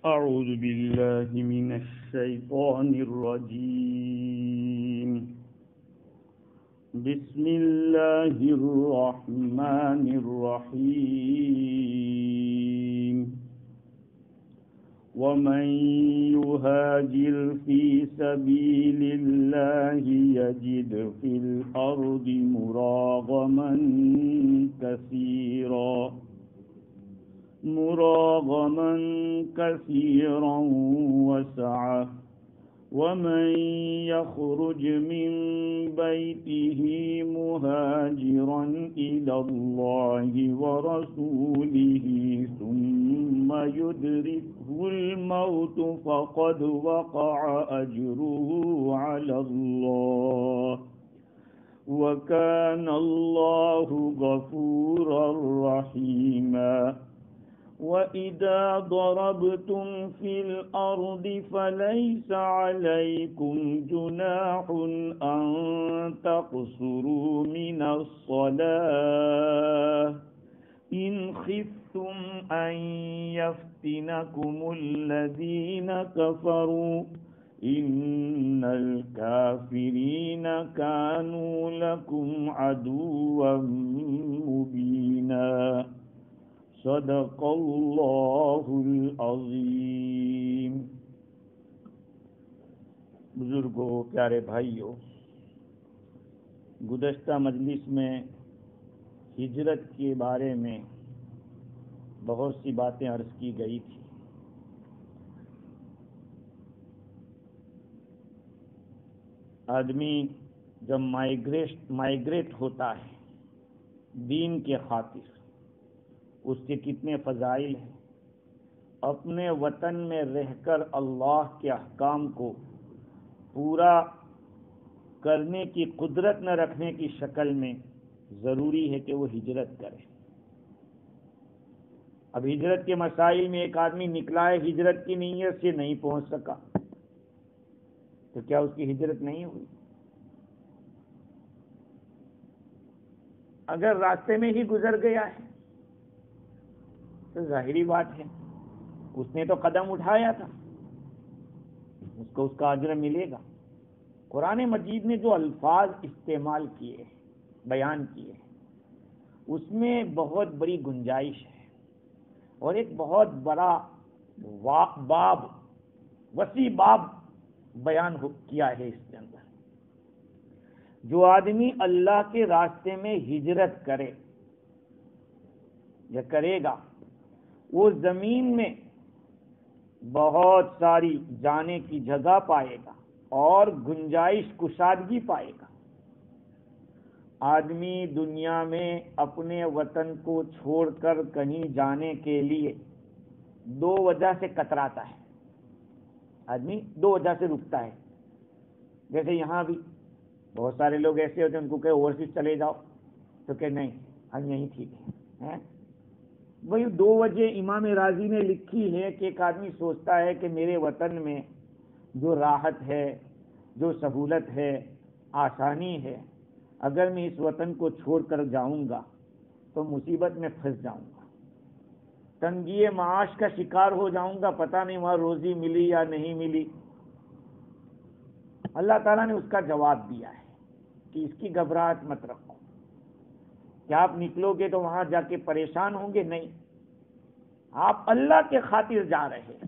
أعوذ بالله من الشيطان الرجيم. بسم الله الرحمن الرحيم. ومن يهاجر في سبيل الله يجد في الأرض مراغما كثيرا وسعة، ومن يخرج من بيته مهاجرا إلى الله ورسوله ثم يدركه الموت فقد وقع أجره على الله، وكان الله غفورا رحيما. وَإِذَا ضَرَبْتُمْ فِي الْأَرْضِ فَلَيْسَ عَلَيْكُمْ جُنَاحٌ أَن تَقْصُرُوا مِنَ الصَّلَاةِ إِنْ خِفْتُمْ أَن يَفْتِنَكُمُ الَّذِينَ كَفَرُوا إِنَّ الْكَافِرِينَ كَانُوا لَكُمْ عَدُوًّا مُبِينًا. صدق اللہ العظیم. بزرگوں، پیارے بھائیوں، گزشتہ مجلس میں ہجرت کے بارے میں بہت سی باتیں عرض کی گئی تھی. آدمی جب مائیگریٹ ہوتا ہے دین کے خاطر، اس کے کتنے فضائل ہیں. اپنے وطن میں رہ کر اللہ کے احکام کو پورا کرنے کی قدرت نہ رکھنے کی شکل میں ضروری ہے کہ وہ ہجرت کرے. اب ہجرت کے مسائل میں ایک آدمی نکلا ہے، ہجرت کی نیت سے نہیں پہنچ سکا، تو کیا اس کی ہجرت نہیں ہوئی؟ اگر راستے میں ہی گزر گیا ہے تو ظاہری بات ہے اس نے تو قدم اٹھایا تھا، اس کو اس کا اجر ملے گا. قرآن مجید نے جو الفاظ استعمال کیے، بیان کیے، اس میں بہت بڑی گنجائش ہے اور ایک بہت بڑا وسیع باب بیان کیا ہے. اس کے اندر جو آدمی اللہ کے راستے میں ہجرت کرے یا کرے گا، وہ زمین میں بہت ساری جانے کی جگہ پائے گا اور گنجائش کشادگی پائے گا. آدمی دنیا میں اپنے وطن کو چھوڑ کر کہیں جانے کے لیے دو وجہ سے کتراتا ہے. آدمی دو وجہ سے رکتا ہے. جیسے یہاں بھی بہت سارے لوگ ایسے ہوتے ہیں، ان کو کہ اوورسیز چلے جاؤ تو کہ نہیں، ہم یہیں ٹھیک ہے. وہی دو وجہ امام راضی نے لکھی ہے کہ ایک آدمی سوچتا ہے کہ میرے وطن میں جو راحت ہے، جو سہولت ہے، آسانی ہے، اگر میں اس وطن کو چھوڑ کر جاؤں گا تو مصیبت میں پھنس جاؤں گا، تنگی معاش کا شکار ہو جاؤں گا، پتہ نہیں وہاں روزی ملی یا نہیں ملی. اللہ تعالیٰ نے اس کا جواب دیا ہے کہ اس کی گھبراہٹ مت رکھو. کیا آپ نکلو گے تو وہاں جا کے پریشان ہوں گے؟ نہیں، آپ اللہ کے خاطر جا رہے ہیں.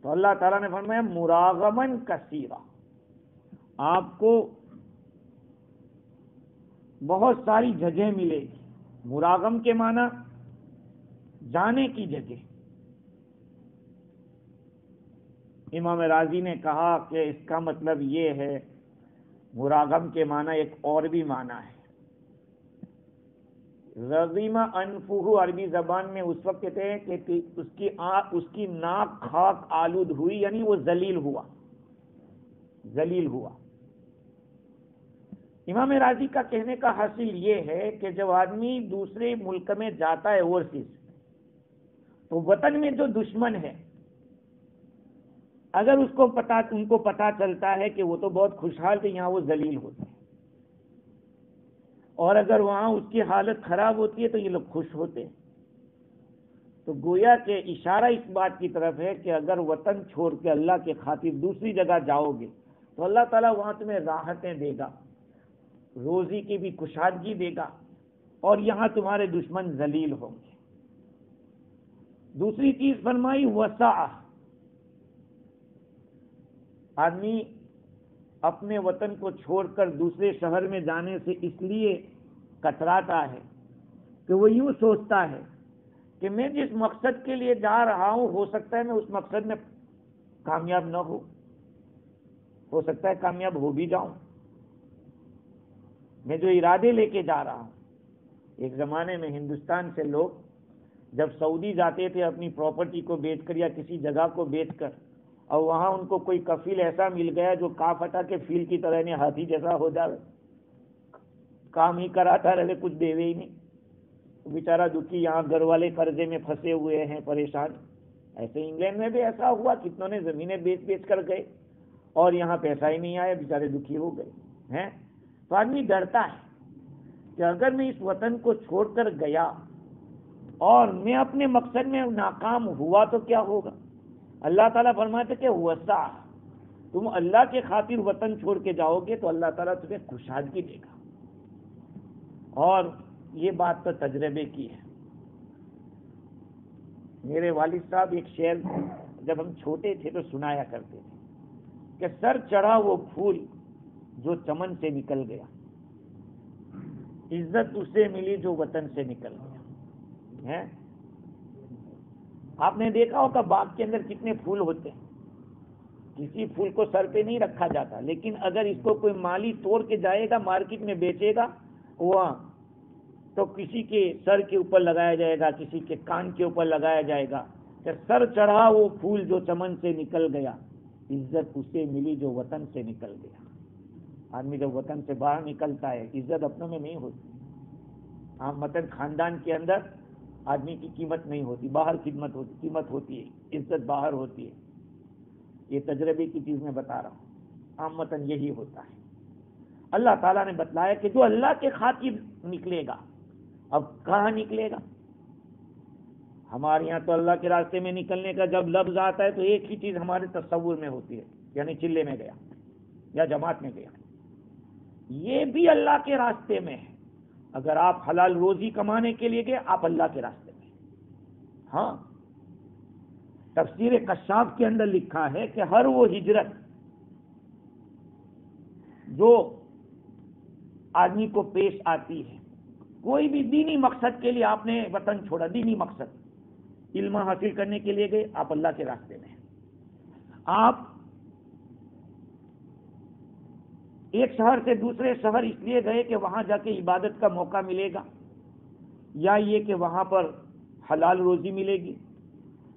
تو اللہ تعالیٰ نے فرمایا مراغمن کثیرا، آپ کو بہت ساری جگہ ملے گی. مراغم کے معنی جانے کی جگہ. امام راضی نے کہا کہ اس کا مطلب یہ ہے، مراغم کے معنی ایک اور بھی معنی ہے. رغیمہ انفہ عربی زبان میں اس وقت کہتے ہیں کہ اس کی ناک خاک آلود ہوئی، یعنی وہ ذلیل ہوا. امام راضی کا کہنے کا حاصل یہ ہے کہ جب آدمی دوسرے ملک میں جاتا ہے اوورسیز، تو وطن میں جو دشمن ہے، اگر ان کو پتا چلتا ہے کہ وہ تو بہت خوشحال تھے، یہاں وہ ذلیل ہوتے ہیں، اور اگر وہاں اس کی حالت خراب ہوتی ہے تو یہ لوگ خوش ہوتے ہیں. تو گویا کہ اشارہ اس بات کی طرف ہے کہ اگر وطن چھوڑ کے اللہ کے خاطر دوسری جگہ جاؤ گے تو اللہ تعالیٰ وہاں تمہیں راحتیں دے گا، روزی کی بھی کشادگی دے گا، اور یہاں تمہارے دشمن ذلیل ہوں گے۔ دوسری چیز فرمائی وسعہ، آدمی اپنے وطن کو چھوڑ کر دوسرے شہر میں جانے سے اس لیے کتراتا ہے کہ وہ یوں سوچتا ہے کہ میں جس مقصد کے لیے جا رہا ہوں ہو سکتا ہے میں اس مقصد میں کامیاب نہ ہو سکتا ہے کامیاب ہو بھی جاؤں، میں جو ارادے لے کے جا رہا ہوں۔ ایک زمانے میں ہندوستان سے لوگ جب سعودی جاتے تھے اپنی پراپرٹی کو بیچ کر یا کسی جگہ کو بیچ کر، اور وہاں ان کو کوئی کفیل ایسا مل گیا جو کاف ہٹا کے فیل کی طرح نے ہاتھی جیسا ہو جائے، کام ہی کراتا رہے، کچھ دے ہی نہیں، بیچارہ دکھی، یہاں گھر والے قرضے میں پھنسے ہوئے ہیں، پریشان۔ ایسے انگلینڈ میں بھی ایسا ہوا، کتنوں نے زمینیں بیچ بیچ کر گئے اور یہاں پیسہ ہی نہیں آیا، بیچارے دکھی ہو گئے ہیں۔ تو آدمی ڈرتا ہے کہ اگر میں اس وطن کو چھوڑ کر گیا اور میں اپنے مقصد میں ناکام ہوا تو کیا ہوگا؟ اللہ تعالیٰ فرماتے کہ وسع، تم اللہ کے خاطر وطن چھوڑ کے جاؤ گے تو اللہ تعالیٰ تمہیں کشادگی دے گا، اور یہ بات تو تجربے کی ہے۔ میرے والد صاحب ایک شعر جب ہم چھوٹے تھے تو سنایا کرتے تھے کہ سر چڑھا وہ پھول جو چمن سے نکل گیا، عزت اسے ملی جو وطن سے نکل گیا ہے۔ آپ نے دیکھا ہوگا باغ کے اندر کتنے پھول ہوتے ہیں، کسی پھول کو سر پہ نہیں رکھا جاتا، لیکن اگر اس کو کوئی مالی توڑ کے جائے گا مارکیٹ میں بیچے گا وہاں، تو کسی کے سر کے اوپر لگایا جائے گا، کسی کے کان کے اوپر لگایا جائے گا کہ سر چڑھا وہ پھول جو چمن سے نکل گیا، عزت اسے ملی جو وطن سے نکل گیا۔ آدمی جب وطن سے باہر نکلتا ہے عزت اپنوں میں نہیں ہوتی۔ عام وطن خاندان کے اندر آدمی کی قیمت نہیں ہوتی، باہر قیمت ہوتی ہے، عزت باہر ہوتی ہے۔ یہ تجربے کی چیز میں بتا رہا ہوں، عام وطن یہی ہوتا ہے۔ اللہ تعالیٰ نے بتلایا کہ جو اللہ کے خاطر نکلے گا، اب کہاں نکلے گا؟ ہمارے یہاں تو اللہ کے راستے میں نکلنے کا جب لفظ آتا ہے تو ایک ہی چیز ہمارے تصور میں ہوتی ہے، یعنی چلے میں گیا یا جماعت میں گیا۔ یہ بھی اللہ کے راستے میں ہے۔ اگر آپ حلال روزی کمانے کے لیے گئے آپ اللہ کے راستے میں۔ ہاں، تفسیر کشاف کے اندر لکھا ہے کہ ہر وہ ہجرت جو آدمی کو پیش آتی ہے، کوئی بھی دینی مقصد کے لیے آپ نے وطن چھوڑا، دینی مقصد علم حاصل کرنے کے لیے گئے، آپ اللہ کے راستے میں ہیں۔ آپ ایک شہر سے دوسرے شہر اس لیے گئے کہ وہاں جا کے عبادت کا موقع ملے گا، یا یہ کہ وہاں پر حلال روزی ملے گی،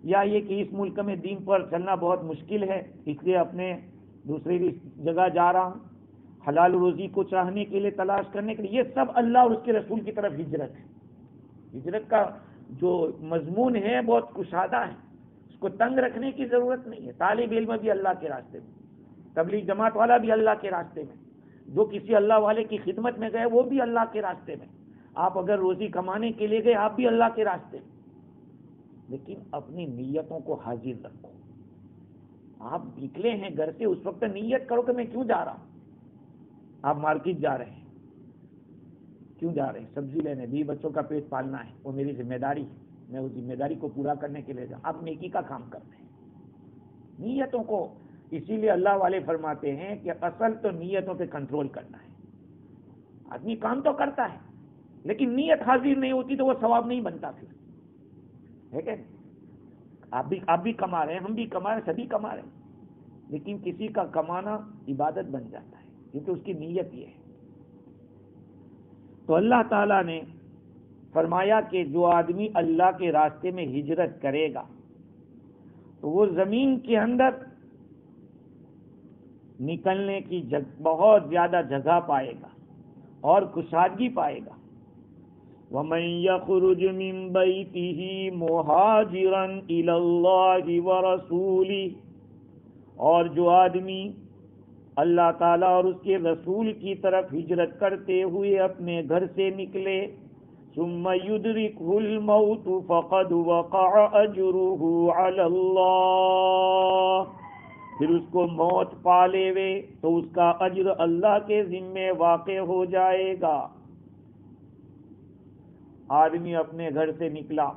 یا یہ کہ اس ملک میں دین پر چلنا بہت مشکل ہے اس لیے اپنے دوسری جگہ جا رہا ہوں، حلال روزی کو چاہنے کے لیے، تلاش کرنے کے لیے۔ یہ سب اللہ اور اس کے رسول کی طرف ہجرت ہے۔ ہجرت کا جو مضمون ہے بہت کشادہ ہے، اس کو تنگ رکھنے کی ضرورت نہیں ہے۔ طالب علم بھی اللہ کے راستے میں، تبلیغ جماعت والا بھی اللہ کے راستے میں، جو کسی اللہ والے کی خدمت میں گئے وہ بھی اللہ کے راستے میں۔ آپ اگر روزی کمانے کے لیے گئے آپ بھی اللہ کے راستے میں، لیکن اپنی نیتوں کو حاضر رکھو۔ آپ نکلے ہیں گھر سے، اس وقت نیت کرو کہ میں کیوں جا رہا ہوں۔ آپ مارکیٹ جا رہے ہیں، کیوں جا رہے ہیں؟ سبزی لینے، بیوی بچوں کا پیٹ پالنا ہے، وہ میری ذمہ داری ہے، میں اس ذمہ داری کو پورا کرنے کے لیے جاؤں۔ آپ نیکی کا کام کرتے ہیں، نیتوں کو، اسی لیے اللہ والے فرماتے ہیں کہ اصل تو نیتوں پہ کنٹرول کرنا ہے۔ آدمی کام تو کرتا ہے لیکن نیت حاضر نہیں ہوتی تو وہ ثواب نہیں بنتا پھر، ہے کہ آپ بھی کما رہے ہیں، ہم بھی کما رہے ہیں، سبھی کما رہے ہیں، لیکن کسی کا کمانا عبادت بن جاتا ہے کیونکہ اس کی نیت یہ ہے۔ تو اللہ تعالیٰ نے فرمایا کہ جو آدمی اللہ کے راستے میں ہجرت کرے گا تو وہ زمین کے اندر نکلنے کی بہت زیادہ جگہ پائے گا اور کشادگی پائے گا۔ وَمَن يَخْرُجْ مِن بَيْتِهِ مُهَاجِرًا إِلَى اللَّهِ وَرَسُولِهِ، اور جو آدمی اللہ تعالیٰ اور اس کے رسول کی طرف ہجرت کرتے ہوئے اپنے گھر سے نکلے، ثم يدركه الموت فقد وقع اجره على اللہ، پھر اس کو موت پا لے وے تو اس کا اجر اللہ کے ذمے واقع ہو جائے گا۔ آدمی اپنے گھر سے نکلا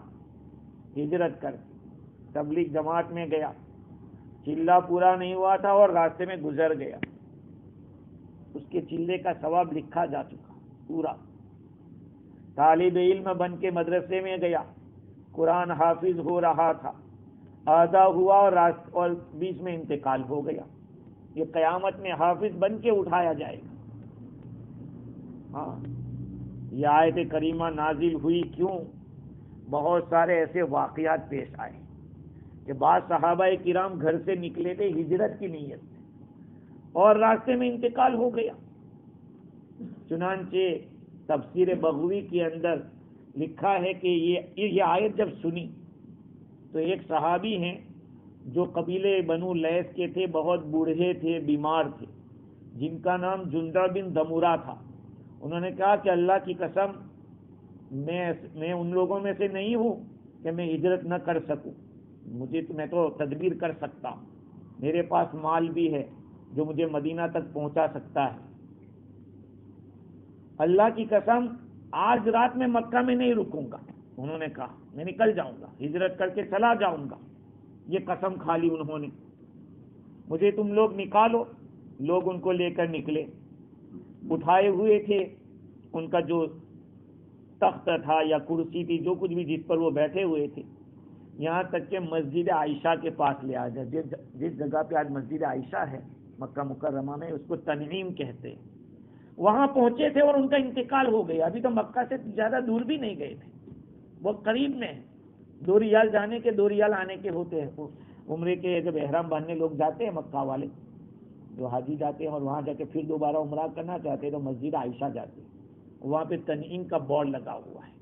ہجرت کر، تبلیغ جماعت میں گیا، چلہ پورا نہیں ہوا تھا اور راستے میں گزر گیا، اس کے چلے کا ثواب لکھا جا چکا پورا۔ طالب علم بن کے مدرسے میں گیا، قرآن حافظ ہو رہا تھا، آدھا ہوا اور بیچ میں انتقال ہو گیا، یہ قیامت میں حافظ بن کے اٹھایا جائے گا۔ ہاں، یہ آیت کریمہ نازل ہوئی کیوں؟ بہت سارے ایسے واقعات پیش آئے کہ بعض صحابہ کرام گھر سے نکلے تھے ہجرت کی نیت سے اور راستے میں انتقال ہو گیا۔ چنانچہ تفسیر بغوی کے اندر لکھا ہے کہ یہ آیت جب سنی تو ایک صحابی ہیں جو قبیلے بنو لیث کے تھے، بہت بوڑھے تھے، بیمار تھے، جن کا نام جندہ بن دمورہ تھا۔ انہوں نے کہا کہ اللہ کی قسم میں ان لوگوں میں سے نہیں ہوں کہ میں ہجرت نہ کر سکوں، میں تو تدبیر کر سکتا ہوں، میرے پاس مال بھی ہے جو مجھے مدینہ تک پہنچا سکتا ہے۔ اللہ کی قسم آج رات میں مکہ میں نہیں رکوں گا، انہوں نے کہا میں نکل جاؤں گا، ہجرت کر کے چلا جاؤں گا۔ یہ قسم کھا لی انہوں نے، مجھے تم لوگ نکالو۔ لوگ ان کو لے کر نکلے، اٹھائے ہوئے تھے، ان کا جو تخت تھا یا کرسی تھی، جو کچھ بھی جس پر وہ بیٹھے ہوئے تھے، یہاں تک کہ مسجد عائشہ کے پاس لے آ جائے، جس جگہ پہ آج مسجد عائشہ ہے مکہ مکرمہ میں، اس کو تنعیم کہتے ہیں۔ وہاں پہنچے تھے اور ان کا انتقال ہو گیا۔ ابھی تو مکہ سے زیادہ دور بھی نہیں گئے تھے، بہت قریب میں، 2 ریال جانے کے 2 ریال آنے کے ہوتے ہیں۔ عمرے کے جب احرام باندھنے لوگ جاتے ہیں مکہ والے، جو حاجی جاتے ہیں اور وہاں جا کے پھر دوبارہ عمرہ کرنا چاہتے ہیں تو مسجد عائشہ جاتے ہیں، وہاں پہ تنعیم کا بورڈ لگا ہوا ہے،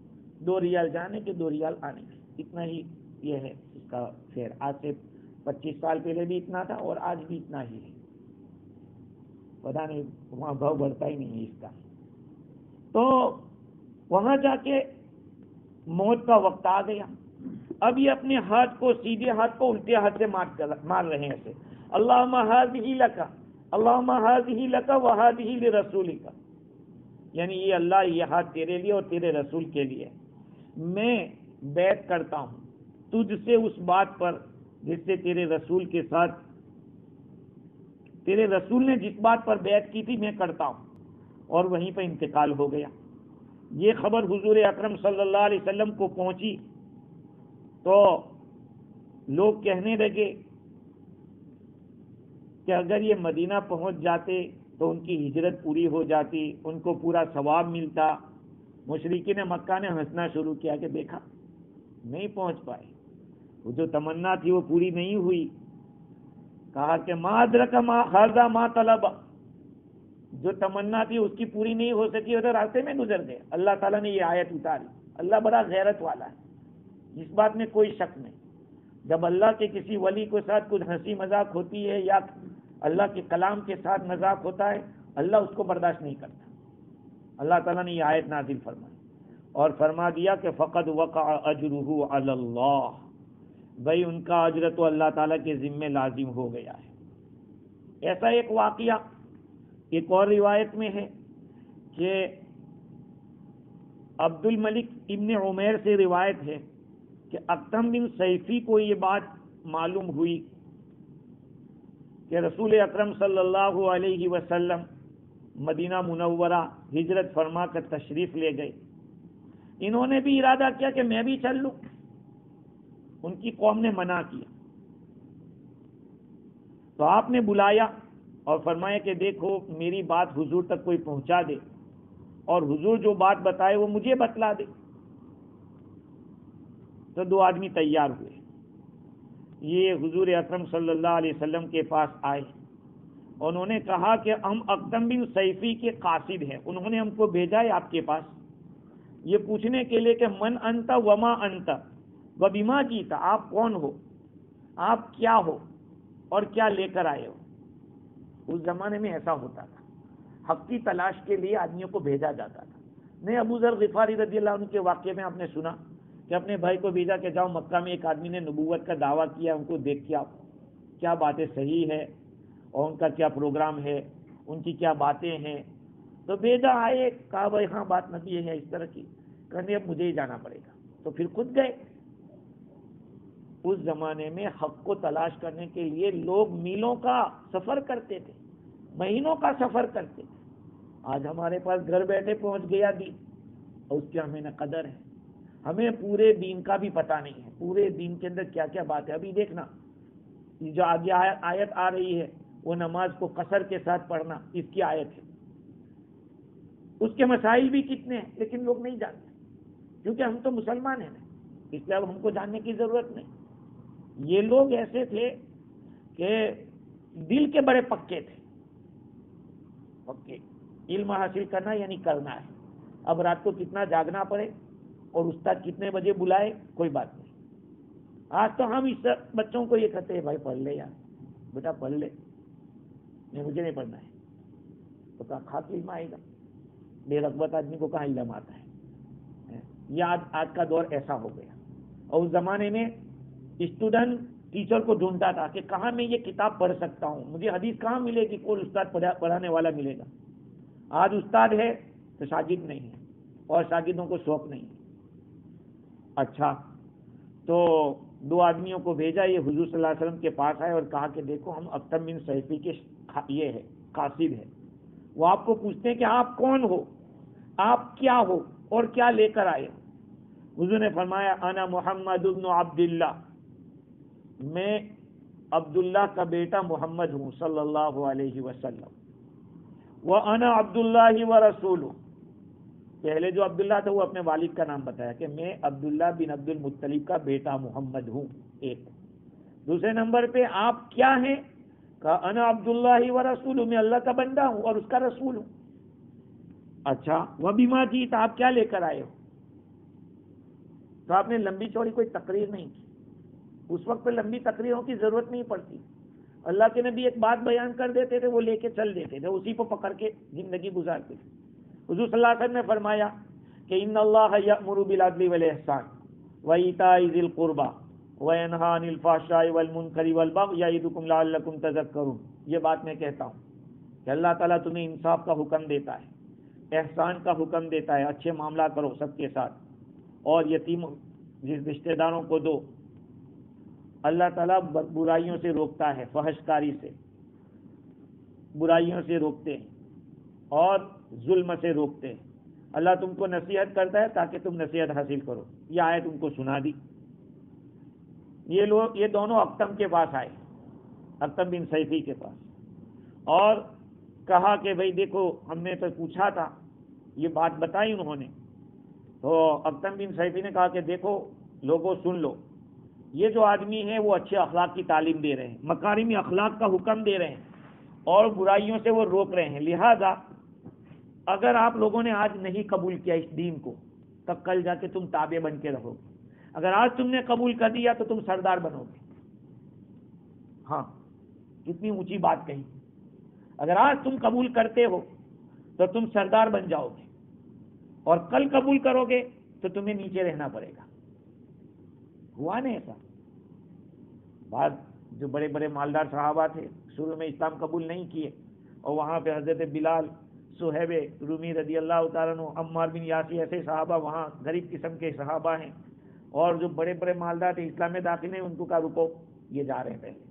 2 ریال جانے کے 2 ریال آنے کے، اتنا ہی یہ ہے اس کا فیئر۔ آج سے 25 سال پہلے بھی اتنا تھا اور آج بھی اتنا ہی ہے، پتہ نہیں وہاں بھاؤ بڑھتا ہی نہیں ہے اس کا۔ تو وہاں جا کے موت کا وقت آ گیا۔ اب یہ اپنے ہاتھ کو، سیدھے ہاتھ کو الٹے ہاتھ سے مار رہے ہیں ایسے، اللہم ھذہ لک، اللہم ھذہ لک وھذہ لرسولک، یعنی یہ اللہ یہ ہاتھ تیرے لیے اور تیرے رسول کے لیے، میں بیعت کرتا ہوں تجھ سے اس بات پر جس سے تیرے رسول کے ساتھ، تیرے رسول نے جس بات پر بیعت کی تھی میں کرتا ہوں۔ اور وہیں پہ انتقال ہو گیا۔ یہ خبر حضور اکرم صلی اللہ علیہ وسلم کو پہنچی تو لوگ کہنے لگے کہ اگر یہ مدینہ پہنچ جاتے تو ان کی ہجرت پوری ہو جاتی، ان کو پورا ثواب ملتا۔ مشرکین مکہ نے ہنسنا شروع کیا کہ دیکھا نہیں پہنچ پائے، وہ جو تمنا تھی وہ پوری نہیں ہوئی۔ کہا کہ ما ادرک ما ھذا ما طلب، جو تمنا تھی اس کی پوری نہیں ہو سکی اور راستے میں گزر گئے۔ اللہ تعالیٰ نے یہ آیت اتاری۔ اللہ بڑا غیرت والا ہے، اس بات میں کوئی شک نہیں۔ جب اللہ کے کسی ولی کے ساتھ کچھ ہنسی مذاق ہوتی ہے یا اللہ کے کلام کے ساتھ مذاق ہوتا ہے، اللہ اس کو برداشت نہیں کرتا۔ اللہ تعالیٰ نے یہ آیت نازل فرمائی اور فرما دیا کہ فقد وقع اجرہ علی اللہ، بھائی ان کا اجر تو اللہ تعالیٰ کے ذمے لازم ہو گیا ہے۔ ایسا ایک واقعہ ایک اور روایت میں ہے کہ عبد الملک ابن عمیر سے روایت ہے کہ اکتم بن سیفی کو یہ بات معلوم ہوئی کہ رسول اکرم صلی اللہ علیہ وسلم مدینہ منورہ ہجرت فرما کر تشریف لے گئے۔ انہوں نے بھی ارادہ کیا کہ میں بھی چل لوں، ان کی قوم نے منع کیا تو آپ نے بلایا اور فرمایا کہ دیکھو میری بات حضور تک کوئی پہنچا دے اور حضور جو بات بتائے وہ مجھے بتلا دے۔ تو 2 آدمی تیار ہوئے، یہ حضور اکرم صلی اللہ علیہ وسلم کے پاس آئے، انہوں نے کہا کہ ہم اکتم بن سیفی کے قاصد ہیں، انہوں نے ہم کو بھیجا ہے آپ کے پاس یہ پوچھنے کے لیے کہ من انت وما انت وبما جیتا، آپ کون ہو، آپ کیا ہو اور کیا لے کر آئے ہو۔ اس زمانے میں ایسا ہوتا تھا، حق کی تلاش کے لیے آدمیوں کو بھیجا جاتا تھا۔ نہیں ابو ذر غفاری رضی اللہ عنہ کے واقعے میں آپ نے سنا کہ اپنے بھائی کو بھیجا کہ جاؤ مکہ میں ایک آدمی نے نبوت کا دعویٰ کیا، ان کو دیکھ کے آپ کیا باتیں صحیح ہے اور ان کا کیا پروگرام ہے، ان کی کیا باتیں ہیں. تو بھیجا، آئے، کہا بھائی ہاں بات نبی ہے اس طرح کی، کہنے اب مجھے ہی جانا پڑے گا. تو پھر خود گئے. اس زمانے میں حق کو تلاش کرنے کے لیے لوگ میلوں کا سفر کرتے تھے، مہینوں کا سفر کرتے تھے. آج ہمارے پاس گھر بیٹھے پہنچ گیا دین، اور اس کی ہمیں نہ قدر ہے. ہمیں پورے دین کا بھی پتہ نہیں ہے، پورے دین کے اندر کیا کیا بات ہے. ابھی دیکھنا جو آگے آیت آ رہی ہے وہ نماز کو قصر کے ساتھ پڑھنا، اس کی آیت ہے. اس کے مسائل بھی کتنے ہیں لیکن لوگ نہیں جانتے، کیونکہ ہم تو مسلمان ہیں نا، اس لیے اب ہم کو جاننے کی ضرورت نہیں. یہ لوگ ایسے تھے کہ دل کے بڑے پکے تھے. پکے علم حاصل کرنا یعنی کرنا ہے. اب رات کو کتنا جاگنا پڑے اور استاد کتنے بجے بلائے کوئی بات نہیں. آج تو ہم اس بچوں کو یہ کہتے ہیں بھائی پڑھ لے یار، بیٹا پڑھ لے. نہیں مجھے نہیں پڑھنا ہے. تو کہا کھا کے علم آئے گا. بے رغبت آدمی کو کہاں علم آتا ہے. یہ آج کا دور ایسا ہو گیا. اور اس زمانے میں اسٹوڈنٹ ٹیچر کو ڈھونڈتا تھا کہ کہاں میں یہ کتاب پڑھ سکتا ہوں، مجھے حدیث کہاں ملے گی، کوئی استاد پڑھانے والا ملے گا. آج استاد ہے تو شاگرد نہیں ہے، اور شاگردوں کو شوق نہیں ہے. اچھا تو دو آدمیوں کو بھیجا، یہ حضور صلی اللہ علیہ وسلم کے پاس آئے اور کہا کہ دیکھو ہم اکتم بن صیفی کے یہ ہے قاصد ہے. وہ آپ کو پوچھتے ہیں کہ آپ کون ہو، آپ کیا ہو اور کیا لے کر آئے. حضور نے فرمایا انا محمد ابن عبداللہ، میں عبداللہ کا بیٹا محمد ہوں صلی اللہ علیہ وسلم. وَأَنَا عَبْدُ اللَّهِ وَرَسُولُهُ، پہلے جو عبداللہ تھا وہ اپنے والد کا نام بتایا کہ میں عبداللہ بن عبد المطلب کا بیٹا محمد ہوں. ایک. دوسرے نمبر پہ آپ کیا ہیں، کہا انا عبداللہ ورسولہ، میں اللہ کا بندہ ہوں اور اس کا رسول ہوں. اچھا وَبِمَا جِئْتَ، آپ کیا لے کر آئے ہو. تو آپ نے لمبی چوڑی کوئی تقریر نہیں کی. اس وقت پہ لمبی تقریروں کی ضرورت نہیں پڑتی. اللہ کے نبی ایک بات بیان کر دیتے تھے، وہ لے کے چل دیتے تھے، اسی کو پکڑ کے زندگی گزارتے تھے. حضور صلی اللہ علیہ وسلم نے فرمایا کہ ان اللہ یأمر بالعدل والاحسان وایتاء ذی القربى وینہی عن الفحشاء والمنکر والبغی یعظکم لعلکم تذکرون. یہ بات میں کہتا ہوں کہ اللہ تعالیٰ تمہیں انصاف کا حکم دیتا ہے، احسان کا حکم دیتا ہے، اچھے معاملہ کرو سب کے ساتھ، اور یتیم جس رشتہ داروں کو دو. اللہ تعالیٰ برائیوں سے روکتا ہے، فحش کاری سے، برائیوں سے روکتے ہیں اور ظلم سے روکتے ہیں. اللہ تم کو نصیحت کرتا ہے تاکہ تم نصیحت حاصل کرو. یہ آیت ان کو سنا دی. یہ دونوں اکتم کے پاس آئے، اکتم بن صیفی کے پاس، اور کہا کہ بھئی دیکھو ہم نے تو پوچھا تھا، یہ بات بتائی انہوں نے. تو اکتم بن صیفی نے کہا کہ دیکھو لوگوں سن لو، یہ جو آدمی ہے وہ اچھے اخلاق کی تعلیم دے رہے ہیں، مکارم اخلاق کا حکم دے رہے ہیں اور برائیوں سے وہ روک رہے ہیں. لہذا اگر آپ لوگوں نے آج نہیں قبول کیا اس دین کو، تب کل جا کے تم تابع بن کے رہو گے. اگر آج تم نے قبول کر دیا تو تم سردار بنو گے. ہاں کتنی اونچی بات کہی. اگر آج تم قبول کرتے ہو تو تم سردار بن جاؤ گے، اور کل قبول کرو گے تو تمہیں نیچے رہنا پڑے گا. ہوا نہیں ایسا؟ بعد جو بڑے بڑے مالدار صحابہ تھے شروع میں اسلام قبول نہیں کیے، اور وہاں پہ حضرت بلال، صہیب رومی رضی اللہ تعالیٰ عنہ، عمار بن یاسر، ایسے صحابہ وہاں غریب قسم کے صحابہ ہیں. اور جو بڑے بڑے مالدار تھے اسلام میں داخل ہیں، ان کو کہا رکو، یہ جا رہے ہیں پہلے.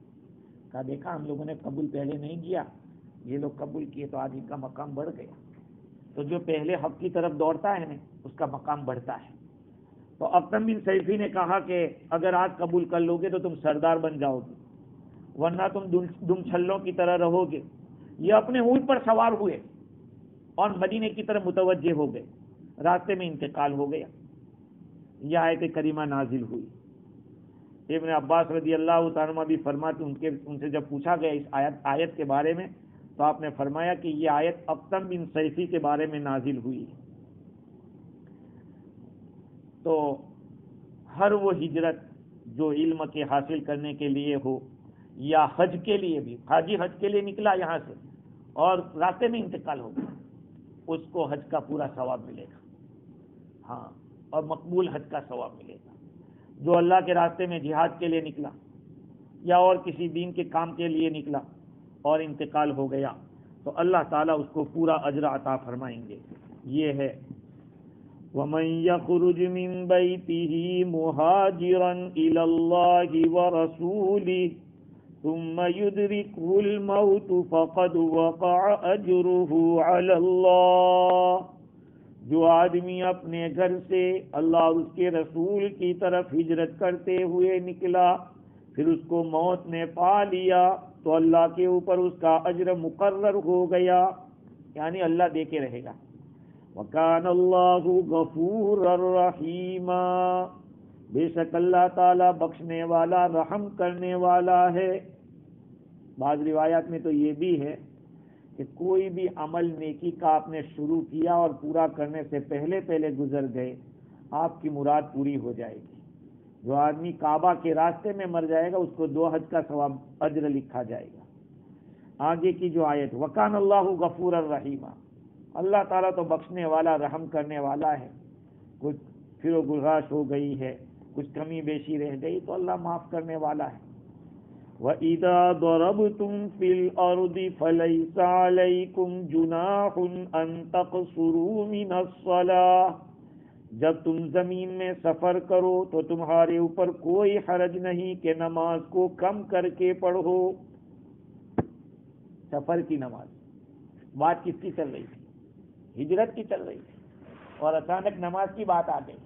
کہا دیکھا ہم لوگوں نے قبول پہلے نہیں کیا، یہ لوگ قبول کیے تو آج ان کا مقام بڑھ گیا. تو جو پہلے حق کی طرف دوڑتا ہے نا اس کا مقام بڑھتا ہے. تو اکتم بن صیفی نے کہا کہ اگر آج قبول کر لو گے تو تم سردار بن جاؤ گے، ورنہ تم دم چھلوں کی طرح رہو گے. یہ اپنے اونٹ پر سوار ہوئے اور مدینے کی طرف متوجہ ہو گئے. راستے میں انتقال ہو گیا. یہ آیت کریمہ نازل ہوئی. ابن عباس رضی اللہ تعالیٰ عنہ بھی فرماتے ان سے جب پوچھا گیا اس آیت کے بارے میں تو آپ نے فرمایا کہ یہ آیت اکتم بن صیفی کے بارے میں نازل ہوئی. تو ہر وہ ہجرت جو علم کے حاصل کرنے کے لیے ہو یا حج کے لیے بھی، حاجی حج کے لیے نکلا یہاں سے اور راستے میں انتقال ہو گیا، اس کو حج کا پورا ثواب ملے گا. ہاں، اور مقبول حج کا ثواب ملے گا۔ جو اللہ کے راستے میں جہاد کے لیے نکلا یا اور کسی دین کے کام کے لیے نکلا اور انتقال ہو گیا تو اللہ تعالیٰ اس کو پورا اجر عطا فرمائیں گے۔ یہ ہے وَمَن يَخْرُجْ مِن بَيْتِهِ مُهَاجِرًا إِلَى اللَّهِ وَرَسُولِهِ ثُمَّ يُدْرِكْهُ الْمَوْتُ فَقَدْ وَقَعَ أَجْرُهُ عَلَى اللَّهِ جو آدمی اپنے گھر سے اللہ اور اس کے رسول کی طرف ہجرت کرتے ہوئے نکلا پھر اس کو موت نے پا لیا تو اللہ کے اوپر اس کا اجر مقرر ہو گیا، یعنی اللہ دے کے رہے گا۔ وَكَانَ اللَّهُ غَفُورًا رَحِيمًا، بے شک اللہ تعالیٰ بخشنے والا رحم کرنے والا ہے۔ بعض روایات میں تو یہ بھی ہے کہ کوئی بھی عمل نیکی کا آپ نے شروع کیا اور پورا کرنے سے پہلے گزر گئے، آپ کی مراد پوری ہو جائے گی۔ جو آدمی کعبہ کے راستے میں مر جائے گا اس کو 2 حج کا ثواب اجر لکھا جائے گا۔ آگے کی جو آیت وَكَانَ اللَّهُ غَفُورًا رَحِيمًا، اللہ تعالیٰ تو بخشنے والا رحم کرنے والا ہے۔ کچھ پھر و گزاش ہو گئی ہے، کچھ کمی بیشی رہ گئی تو اللہ معاف کرنے والا ہے۔ وَإِذَا ضَرَبْتُمْ فِي الْأَرْضِ فَلَيْسَ عَلَيْكُمْ جُنَاحٌ أَن تَقْصُرُوا مِنَ الصَّلَاةِ، جب تم زمین میں سفر کرو تو تمہارے اوپر کوئی حرج نہیں کہ نماز کو کم کر کے پڑھو۔ سفر کی نماز، بات کس کی چل رہی تھی؟ ہجرت کی چل رہی تھی، اور اچانک نماز کی بات آ گئی،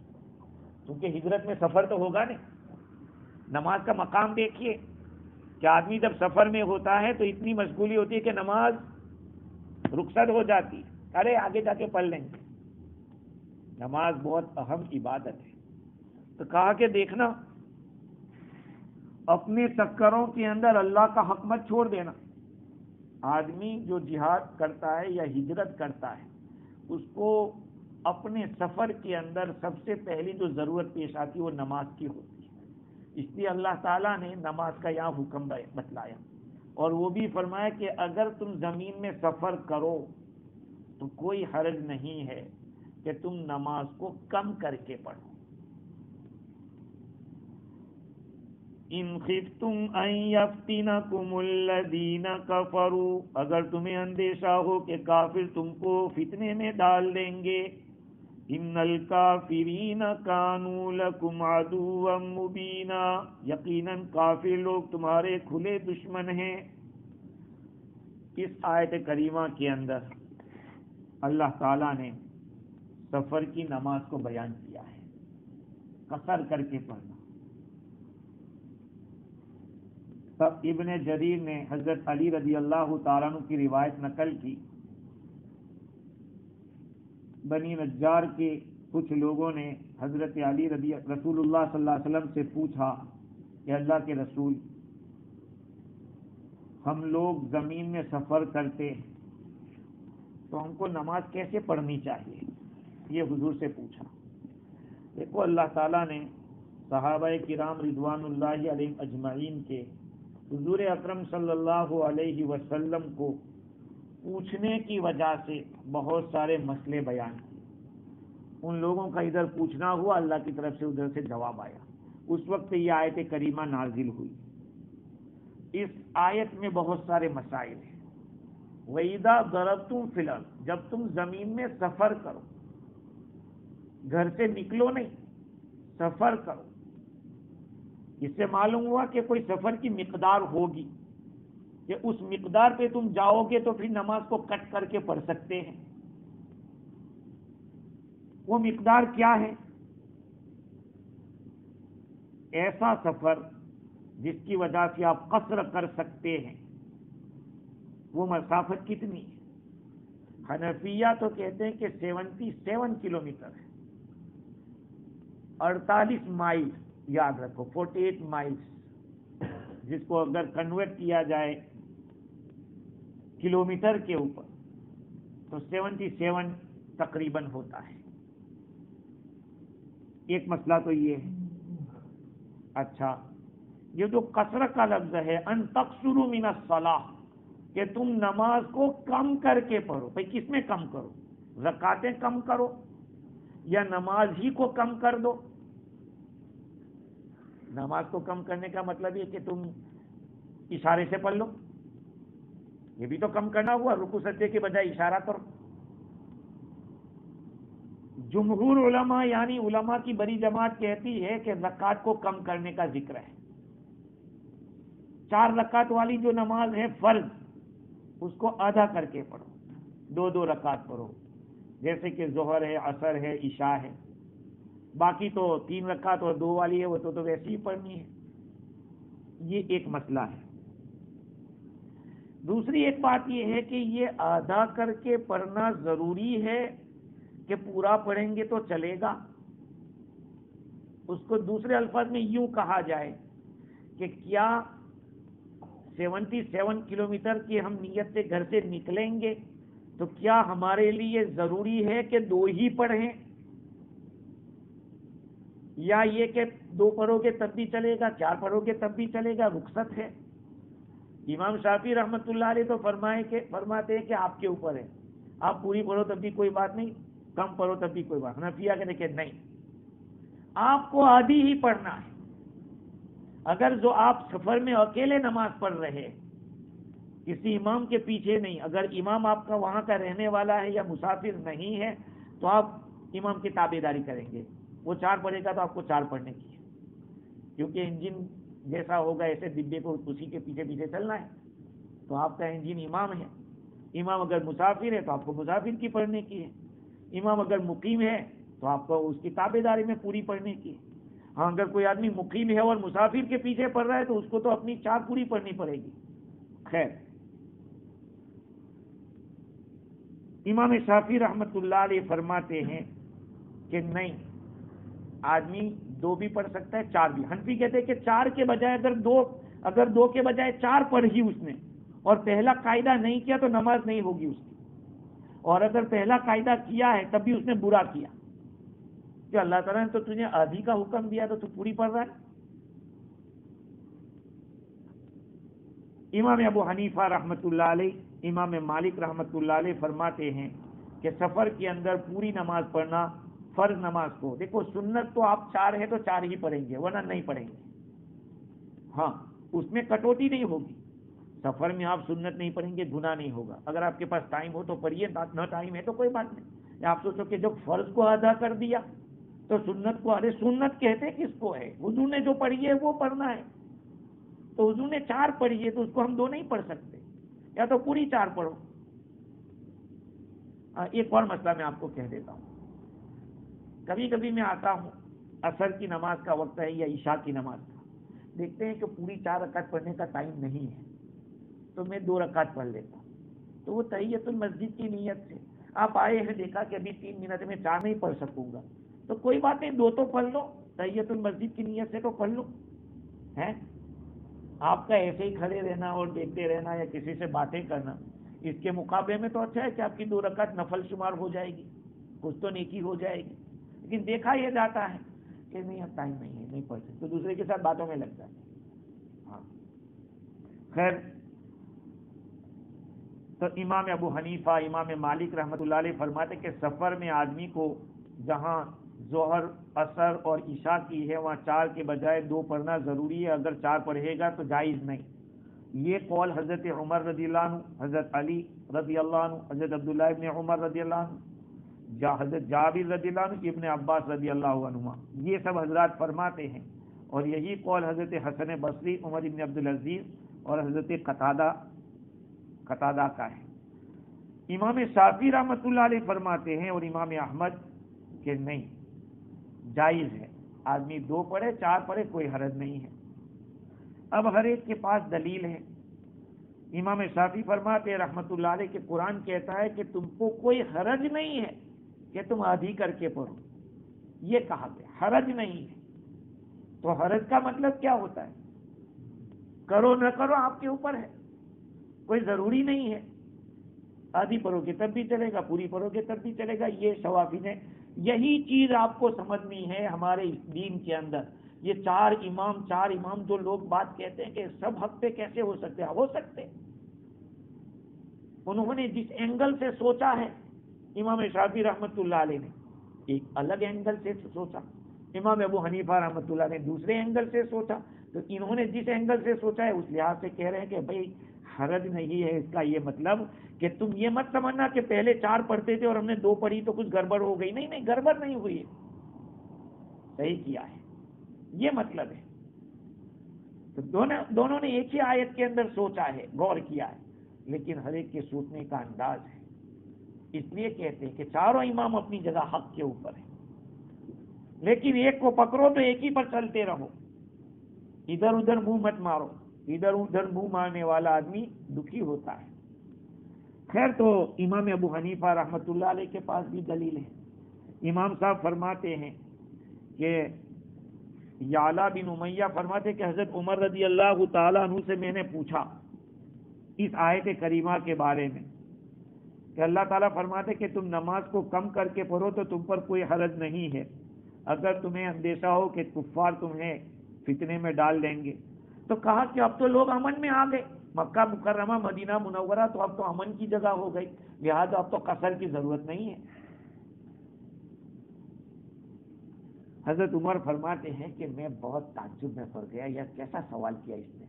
کیونکہ ہجرت میں سفر تو ہوگا نہیں۔ نماز کا مقام دیکھیے کہ آدمی جب سفر میں ہوتا ہے تو اتنی مشغولی ہوتی ہے کہ نماز رخصت ہو جاتی، ارے آگے جا کے پڑھ لیں گے۔ نماز بہت اہم عبادت ہے، تو کہا کہ دیکھنا اپنے چکروں کے اندر اللہ کا حق مت چھوڑ دینا۔ آدمی جو جہاد کرتا ہے یا ہجرت کرتا ہے اس کو اپنے سفر کے اندر سب سے پہلی جو ضرورت پیش آتی ہے وہ نماز کی ہوتی ہے، اس لیے اللہ تعالیٰ نے نماز کا یہاں حکم بتلایا، اور وہ بھی فرمایا کہ اگر تم زمین میں سفر کرو تو کوئی حرج نہیں ہے کہ تم نماز کو کم کر کے پڑھو۔ ان خفتم ان یفتنکم الذین کفروا، اگر تمہیں اندیشہ ہو کہ کافر تم کو فتنے میں ڈال دیں گے، ان الکافرین کانوا لکم عدوا مبینا، یقیناً کافر لوگ تمہارے کھلے دشمن ہیں۔ اس آیت کریمہ کے اندر اللہ تعالیٰ نے سفر کی نماز کو بیان کیا ہے، قصر کر کے پڑھنا۔ تب ابن جریر نے حضرت علی رضی اللہ تعالیٰ عنہ کی روایت نقل کی، بنی نجار کے کچھ لوگوں نے حضرت علی رسول اللہ صلی اللہ علیہ وسلم سے پوچھا کہ اللہ کے رسول، ہم لوگ زمین میں سفر کرتے تو ہم کو نماز کیسے پڑھنی چاہیے؟ یہ حضور سے پوچھا۔ دیکھو اللہ تعالیٰ نے صحابہ کرام رضوان اللہ علیہم اجمعین کے حضور اکرم صلی اللہ علیہ وسلم کو پوچھنے کی وجہ سے بہت سارے مسئلے بیان کیے۔ ان لوگوں کا ادھر پوچھنا ہوا، اللہ کی طرف سے ادھر سے جواب آیا، اس وقت یہ آیت کریمہ نازل ہوئی۔ اس آیت میں بہت سارے مسائل ہیں۔ وَإِذَا ضَرَبْتُمْ فِي الْأَرْضِ، جب تم زمین میں سفر کرو، گھر سے نکلو نہیں، سفر کرو۔ اس سے معلوم ہوا کہ کوئی سفر کی مقدار ہوگی کہ اس مقدار پہ تم جاؤ گے تو پھر نماز کو کٹ کر کے پڑھ سکتے ہیں۔ وہ مقدار کیا ہے؟ ایسا سفر جس کی وجہ سے آپ قصر کر سکتے ہیں، وہ مسافت کتنی ہے؟ حنفیہ تو کہتے ہیں کہ 77 کلومیٹر ہے، 48 مائل، یاد رکھو 48 مائلز، جس کو اگر کنورٹ کیا جائے کلومیٹر کے اوپر تو 77 تقریباً ہوتا ہے۔ ایک مسئلہ تو یہ ہے۔ اچھا، یہ جو قصر کا لفظ ہے، ان تقصروا من الصلاۃ، کہ تم نماز کو کم کر کے پڑھو۔ بھئی کس میں کم کرو؟ رکعتیں کم کرو یا نماز ہی کو کم کر دو. نماز کو کم کرنے کا مطلب یہ کہ تم اشارے سے پڑھ لو، یہ بھی تو کم کرنا ہوا. رکوع سجدے کے بجائے اشارہ کرو. جمہور علماء یعنی علماء کی بڑی جماعت کہتی ہے کہ رکعت کو کم کرنے کا ذکر ہے. 4 رکعت والی جو نماز ہے فرض، اس کو آدھا کر کے پڑھو، 2 رکعت پڑھو، جیسے کہ ظہر ہے، عصر ہے، عشاء ہے. باقی تو 3 رکعت اور 2 والی ہے، وہ تو ویسے ہی پڑھنی ہے. یہ ایک مسئلہ ہے. دوسری ایک بات یہ ہے کہ یہ آدھا کر کے پڑھنا ضروری ہے کہ پورا پڑھیں گے تو چلے گا. اس کو دوسرے الفاظ میں یوں کہا جائے کہ کیا 77 کلومیٹر کی ہم نیت سے گھر سے نکلیں گے تو کیا ہمارے لیے ضروری ہے کہ 2 ہی پڑھیں، یا یہ کہ 2 پڑھو گے تب بھی چلے گا، 4 پڑھو گے تب بھی چلے گا؟ رخصت ہے. امام شافعی رحمۃ اللہ علیہ تو فرماتے ہیں کہ آپ کے اوپر ہے، آپ پوری پڑھو تب بھی کوئی بات نہیں، کم پڑھو تب بھی کوئی بات. حنفیہ کہتے کہ نہیں، آپ کو آدھی ہی پڑھنا ہے. اگر جو آپ سفر میں اکیلے نماز پڑھ رہے، کسی امام کے پیچھے نہیں، اگر امام آپ کا وہاں کا رہنے والا ہے یا مسافر نہیں ہے تو آپ امام کی تابعداری کریں گے. وہ 4 پڑھے گا تو آپ کو 4 پڑھنے کی ہے، کیونکہ انجن جیسا ہوگا ایسے ڈبے کو اسی کے پیچھے پیچھے چلنا ہے. تو آپ کا انجن امام ہے. امام اگر مسافر ہے تو آپ کو مسافر کی پڑھنے کی ہے. امام اگر مقیم ہے تو آپ کو اس کی تابعداری میں پوری پڑھنے کی ہے. ہاں اگر کوئی آدمی مقیم ہے اور مسافر کے پیچھے پڑھ رہا ہے تو اس کو تو اپنی 4 پوری پڑھنی پڑے گی. خیر، امام شافعی رحمۃ اللہ علیہ فرماتے ہیں کہ نہیں، آدمی 2 بھی پڑھ سکتا ہے، 4 بھی. حنفی کہتے ہیں کہ 4 کے بجائے اگر 2 کے بجائے 4 پڑھی اس نے اور پہلا قاعدہ نہیں کیا تو نماز نہیں ہوگی اس کی، اور اگر پہلا قاعدہ کیا ہے تب بھی اس نے برا کیا، کہ اللہ تعالیٰ نے تو تجھے آدھی کا حکم دیا تو پوری پڑھ رہا ہے. امام ابو حنیفہ رحمۃ اللہ علیہ، امام مالک رحمۃ اللہ علیہ فرماتے ہیں کہ سفر کے اندر پوری نماز پڑھنا، فرض نماز کو، دیکھو سنت تو آپ 4 ہے تو 4 ہی پڑھیں گے ورنہ نہیں پڑھیں گے. ہاں اس میں کٹوتی نہیں ہوگی. سفر میں آپ سنت نہیں پڑھیں گے، گناہ نہیں ہوگا. اگر آپ کے پاس ٹائم ہو تو پڑھیے، نہ ٹائم ہے تو کوئی بات نہیں. یا آپ سوچو کہ جب فرض کو ادا کر دیا تو سنت کو، ارے سنت کہتے کس کو ہے؟ حضور نے جو پڑھی ہے وہ پڑھنا ہے. تو حضور نے 4 پڑھی ہے تو اس کو ہم 2 نہیں پڑھ سکتے، یا تو پوری 4 پڑھو. ایک اور مسئلہ میں آپ کو کہہ دیتا ہوں. کبھی کبھی میں آتا ہوں، عصر کی نماز کا وقت ہے یا عشاء کی نماز کا، دیکھتے ہیں کہ پوری 4 رکعت پڑھنے کا ٹائم نہیں ہے تو میں 2 رکعت پڑھ لیتا ہوں. تو وہ تحیۃ المسجد کی نیت سے آپ آئے ہیں، دیکھا کہ ابھی 3 منٹ میں 4 نہیں پڑھ سکوں گا تو کوئی بات نہیں، 2 تو پڑھ لو، تحیۃ المسجد کی نیت سے تو پڑھ لو. ہے آپ کا ایسے ہی کھڑے رہنا اور دیکھتے رہنا یا کسی سے باتیں کرنا، اس کے مقابلے میں تو اچھا ہے کہ آپ کی 2 رکعت نفل شمار ہو جائے گی، کچھ تو نیکی ہو جائے گی. لیکن دیکھا یہ جاتا ہے کہ نہیں اب ٹائم نہیں ہے، نہیں پڑھ سکتے، تو دوسرے کے ساتھ باتوں میں لگ جاتے. ہاں خیر، تو امام ابو حنیفہ، امام مالک رحمۃ اللہ علیہ فرماتے کہ سفر میں آدمی کو جہاں ظہر، عصر اور عشاء کی ہے وہاں 4 کے بجائے 2 پڑھنا ضروری ہے. اگر 4 پڑھے گا تو جائز نہیں. یہ قول حضرت عمر رضی اللہ عنہ، حضرت علی رضی اللہ عنہ، حضرت عبداللہ ابن عمر رضی اللہ عنہ، حضرت جابر رضی اللہ عنہ، ابن عباس رضی اللہ عنہما، یہ سب حضرات فرماتے ہیں. اور یہی قول حضرت حسن بصری، عمر ابن عبدالعزیز اور حضرت قتادہ کا ہے. امام شافعی رحمۃ اللہ علیہ فرماتے ہیں اور امام احمد کہ نہیں، جائز ہے، آدمی 2 پڑھے 4 پڑھے کوئی حرج نہیں ہے. اب ہر ایک کے پاس دلیل ہے. امام شافعی فرماتے ہیں رحمۃ اللہ علیہ کہ قرآن کہتا ہے کہ تم کو کوئی حرج نہیں ہے کہ تم آدھی کر کے پڑھو. یہ کہا کہ حرج نہیں ہے. تو حرج کا مطلب کیا ہوتا ہے؟ کرو نہ کرو آپ کے اوپر ہے، کوئی ضروری نہیں ہے. آدھی پڑھو گے تب بھی چلے گا، پوری پڑھو گے تب بھی چلے گا. یہ شوافی نے یہی چیز آپ کو سمجھنی ہے ہمارے اس دین کے اندر. یہ 4 امام جو لوگ بات کہتے ہیں کہ سب حق پہ کیسے ہو سکتے ہیں، ہو سکتے. انہوں نے جس اینگل سے سوچا ہے امام شافعی رحمۃ اللہ علیہ نے، ایک الگ اینگل سے سوچا، امام ابو حنیفہ رحمۃ اللہ نے دوسرے اینگل سے سوچا. تو انہوں نے جس اینگل سے سوچا ہے اس لحاظ سے کہہ رہے ہیں کہ بھائی حرج نہیں ہے. اس کا یہ مطلب کہ تم یہ مت سمجھنا کہ پہلے 4 پڑھتے تھے اور ہم نے 2 پڑھی تو کچھ گڑبڑ ہو گئی. نہیں نہیں، گڑبڑ نہیں ہوئی ہے، صحیح کیا ہے، یہ مطلب ہے. تو دونوں نے ایک ہی آیت کے اندر سوچا ہے، غور کیا ہے، لیکن ہر ایک کے سوچنے کا انداز ہے. اس لیے کہتے ہیں کہ چاروں امام اپنی جگہ حق کے اوپر ہیں، لیکن ایک کو پکڑو تو ایک ہی پر چلتے رہو، ادھر ادھر منہ مت مارو. ادھر ادھر منہ مارنے والا آدمی دکھی ہوتا ہے. خیر، تو امام ابو حنیفہ رحمۃ اللہ علیہ کے پاس بھی دلیل ہے. امام صاحب فرماتے ہیں کہ یعلا بن امیہ فرماتے کہ حضرت عمر رضی اللہ تعالیٰ عنہ سے میں نے پوچھا اس آیت کریمہ کے بارے میں کہ اللہ تعالیٰ فرماتے کہ تم نماز کو کم کر کے پڑھو تو تم پر کوئی حرج نہیں ہے اگر تمہیں اندیشہ ہو کہ کفار تمہیں فتنے میں ڈال دیں گے. تو کہا کہ اب تو لوگ امن میں آ گئے، مکہ مکرمہ مدینہ منورہ تو اب تو امن کی جگہ ہو گئی، لہذا اب تو قصر کی ضرورت نہیں ہے. حضرت عمر فرماتے ہیں کہ میں بہت تعجب میں پڑ گیا، یہ کیسا سوال کیا اس نے،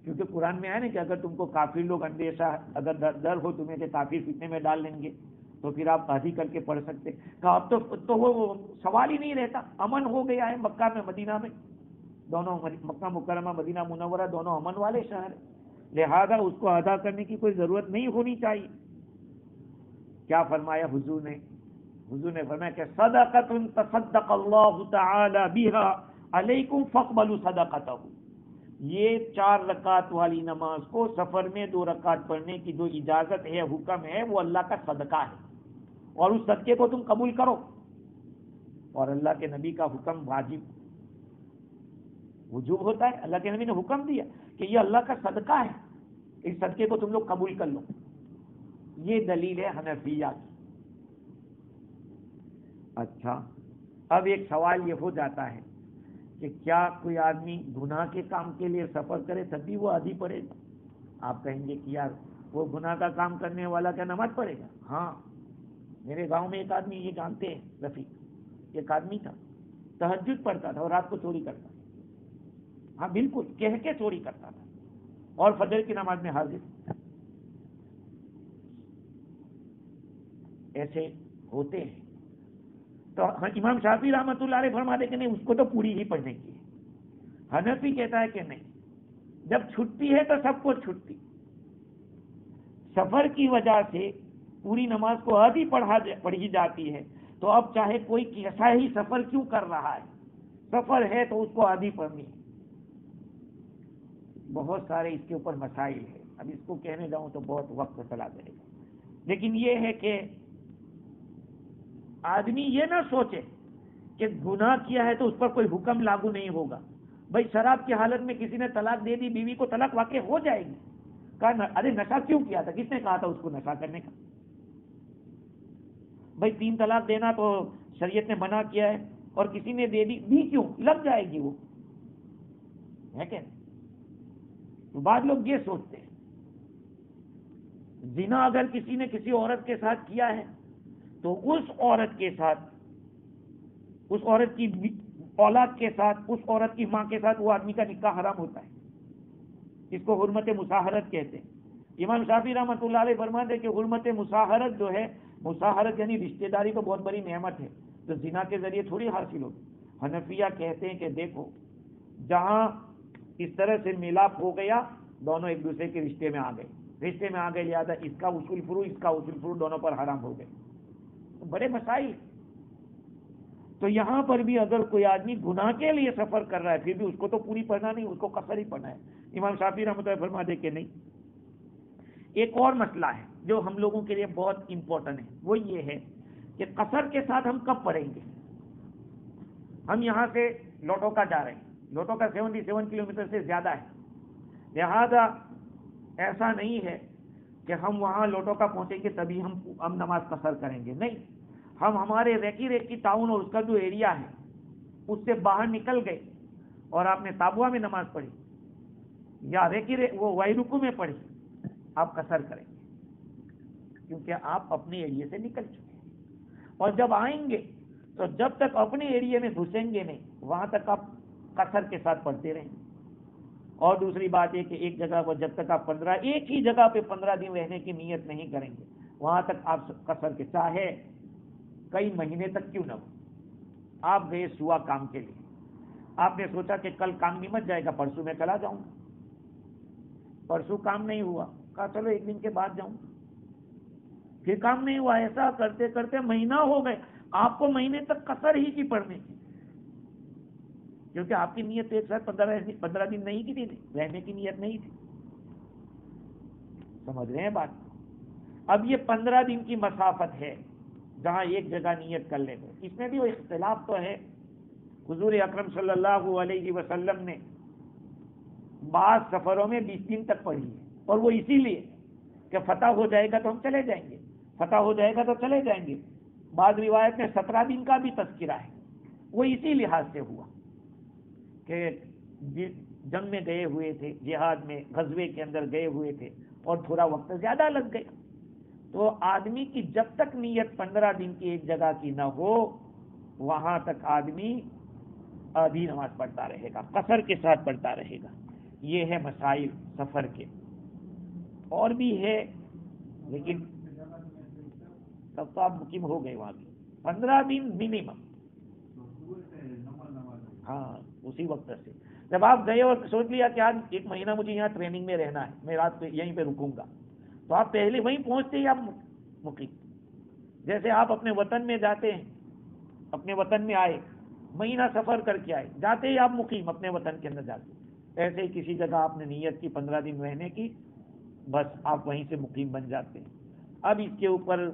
کیونکہ قرآن میں ہے نا کہ اگر تم کو کافر لوگ اندیشہ، اگر ڈر ہو تمہیں کہ کافر فتنے میں ڈال لیں گے تو پھر آپ قاضی کر کے پڑھ سکتے. کہا اب تو وہ سوال ہی نہیں رہتا، امن ہو گیا ہے مکہ میں مدینہ میں، دونوں مکہ مکرمہ مدینہ منورہ دونوں امن والے شہر، لہذا اس کو ادا کرنے کی کوئی ضرورت نہیں ہونی چاہیے. کیا فرمایا حضور نے فرمایا کہ صدقۃ تصدق اللہ تعالی بها علیکم فاقبلوا صدقتہ. یہ 4 رکعت والی نماز کو سفر میں 2 رکعت پڑھنے کی جو اجازت ہے، حکم ہے، وہ اللہ کا صدقہ ہے اور اس صدقے کو تم قبول کرو. اور اللہ کے نبی کا حکم واجب وجوب ہوتا ہے، اللہ کے نبی نے حکم دیا کہ یہ اللہ کا صدقہ ہے، اس صدقے کو تم لوگ قبول کر لو. یہ دلیل ہے حنفیہ کی. اچھا، اب ایک سوال یہ ہو جاتا ہے کہ کیا کوئی آدمی گناہ کے کام کے لیے سفر کرے تب بھی وہ آدھی پڑھے گا؟ آپ کہیں گے کہ یار وہ گناہ کا کام کرنے والا کیا نماز پڑھے گا؟ ہاں، میرے گاؤں میں ایک آدمی، یہ جانتے ہیں رفیق، ایک آدمی تھا تہجد پڑھتا تھا اور رات کو چوری کرتا تھا. ہاں بالکل، کہہ کے چوری کرتا تھا اور فجر کی نماز میں حاضر. ایسے ہوتے ہیں. تو امام شافعی رحمۃ اللہ علیہ فرماتے کہ نہیں، اس کو تو پوری ہی پڑھنے کی ہے. حنفی کہتا ہے کہ نہیں، جب چھٹی ہے تو سب کو چھٹی، سفر کی وجہ سے پوری نماز کو آدھی پڑھی جاتی ہے، تو اب چاہے کوئی کیسا ہی سفر کیوں کر رہا ہے، سفر ہے تو اس کو آدھی پڑھنی ہے. بہت سارے اس کے اوپر مسائل ہیں، اب اس کو کہنے جاؤں تو بہت وقت چلا جائے گا. لیکن یہ ہے کہ آدمی یہ نہ سوچے کہ گناہ کیا ہے تو اس پر کوئی حکم لاگو نہیں ہوگا. بھائی شراب کی حالت میں کسی نے طلاق دے دی، بیوی کو طلاق واقع ہو جائے گی. کہا ارے نشہ کیوں کیا تھا، کس نے کہا تھا اس کو نشہ کرنے کا؟ بھائی 3 طلاق دینا تو شریعت نے منع کیا ہے اور کسی نے دے دی بھی کیوں، لگ جائے گی وہ، ہے کہ تو بعض لوگ یہ سوچتے ہیں زنا اگر کسی نے کسی عورت کے ساتھ کیا ہے تو اس عورت کے ساتھ، اس عورت کی اولاد کے ساتھ، اس عورت کی ماں کے ساتھ وہ آدمی کا نکاح حرام ہوتا ہے. اس کو حرمت مصاہرت کہتے ہیں. امام شافعی رحمۃ اللہ علیہ فرماتے ہیں کہ حرمت مصاہرت جو ہے، مصاہرت یعنی رشتہ داری تو بہت بڑی نعمت ہے، تو زنا کے ذریعے تھوڑی حاصل ہوتی. حنفیہ کہتے ہیں کہ دیکھو، جہاں اس طرح سے ملاپ ہو گیا، دونوں ایک دوسرے کے رشتے میں آ گئے، لہٰذا اس کا اصول فروع، اس کا اصول فروع دونوں پر حرام ہو گئے. تو بڑے مسائل. تو یہاں پر بھی اگر کوئی آدمی گناہ کے لیے سفر کر رہا ہے پھر بھی اس کو تو پوری پڑھنا نہیں، اس کو قصر ہی پڑھنا ہے. امام شافعی رحمۃ اللہ فرماتے کہ نہیں. ایک اور مسئلہ ہے جو ہم لوگوں کے لیے بہت امپورٹنٹ ہے، وہ یہ ہے کہ قصر کے ساتھ ہم کب پڑھیں گے. ہم یہاں سے لوٹو کا جا رہے ہیں، لوٹو کا 77 کلومیٹر سے زیادہ ہے، لہذا ایسا نہیں ہے کہ ہم وہاں لوٹو کا پہنچیں گے تبھی ہم نماز قصر کریں گے. نہیں، ہم ہمارے ریکی ٹاؤن اور اس کا جو ایریا ہے اس سے باہر نکل گئے اور آپ نے تابوا میں نماز پڑھی یا وہ وائرکو میں پڑھی، آپ قصر کریں گے کیونکہ آپ اپنے ایریے سے نکل چکے ہیں. اور جب آئیں گے تو جب تک اپنے ایریے میں گھسیں گے نہیں وہاں تک آپ قصر کے ساتھ پڑھتے رہیں گے. اور دوسری بات یہ کہ ایک جگہ پر جب تک آپ ایک ہی جگہ پہ 15 دن رہنے کی نیت نہیں کریں گے وہاں تک آپ قصر کے چاہے کئی مہینے تک کیوں نہ ہو. آپ گئے سوا کام کے لیے, آپ نے سوچا کہ کل کام نمٹ جائے گا, پرسوں میں چلا جاؤں, پرسوں کام نہیں ہوا, کہا چلو ایک دن کے بعد جاؤں, پھر کام نہیں ہوا, ایسا کرتے کرتے مہینہ ہو گئے, آپ کو مہینے تک قصر ہی کی پڑنے کی, کیونکہ آپ کی نیت ایک ساتھ 15 دن نہیں کی تھی, رہنے کی نیت نہیں تھی. سمجھ رہے ہیں بات؟ اب یہ 15 دن کی مسافت ہے جہاں ایک جگہ نیت کر لیں گے. اس میں بھی وہ اختلاف تو ہے. حضور اکرم صلی اللہ علیہ وسلم نے بعض سفروں میں 20 دن تک پڑھی ہے, اور وہ اسی لیے کہ فتح ہو جائے گا تو ہم چلے جائیں گے, فتح ہو جائے گا تو چلے جائیں گے. بعض روایت میں 17 دن کا بھی تذکرہ ہے, وہ اسی لحاظ سے ہوا کہ جنگ میں گئے ہوئے تھے, جہاد میں غزوے کے اندر گئے ہوئے تھے اور تھوڑا وقت زیادہ لگ گیا. تو آدمی کی جب تک نیت 15 دن کی ایک جگہ کی نہ ہو وہاں تک آدمی آدھی نماز پڑھتا رہے گا, قصر کے ساتھ پڑھتا رہے گا. یہ ہے مسائل سفر کے. اور بھی ہے لیکن تب تو آپ مقیم ہو گئے وہاں کی 15 دن منیمم. ہاں اسی وقت سے جب آپ گئے اور سوچ لیا کہ آج ایک مہینہ مجھے یہاں ٹریننگ میں رہنا ہے, میں رات کو یہیں پہ رکوں گا, تو آپ پہلے وہیں پہنچتے ہی آپ مقیم. جیسے آپ اپنے وطن میں جاتے ہیں, اپنے وطن میں آئے, مہینہ سفر کر کے آئے, جاتے ہی آپ مقیم اپنے وطن کے اندر جاتے. ایسے ہی کسی جگہ آپ نے نیت کی 15 دن رہنے کی, بس آپ وہیں سے مقیم بن جاتے ہیں. اب اس کے اوپر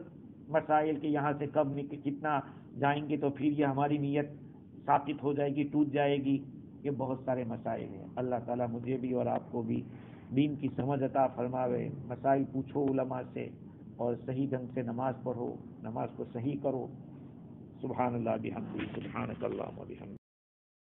مسائل کہ یہاں سے کب کتنا جائیں گے تو پھر یہ ہماری نیت ثابت ہو جائے گی, ٹوٹ جائے گی, یہ بہت سارے مسائل ہیں. اللہ تعالیٰ مجھے بھی اور آپ کو بھی دین کی سمجھ عطا فرماوے. مسائل پوچھو علماء سے اور صحیح ڈھنگ سے نماز پڑھو, نماز کو صحیح کرو. سبحان اللہ بحمدہ, سبحانک اللہم و بحمدک.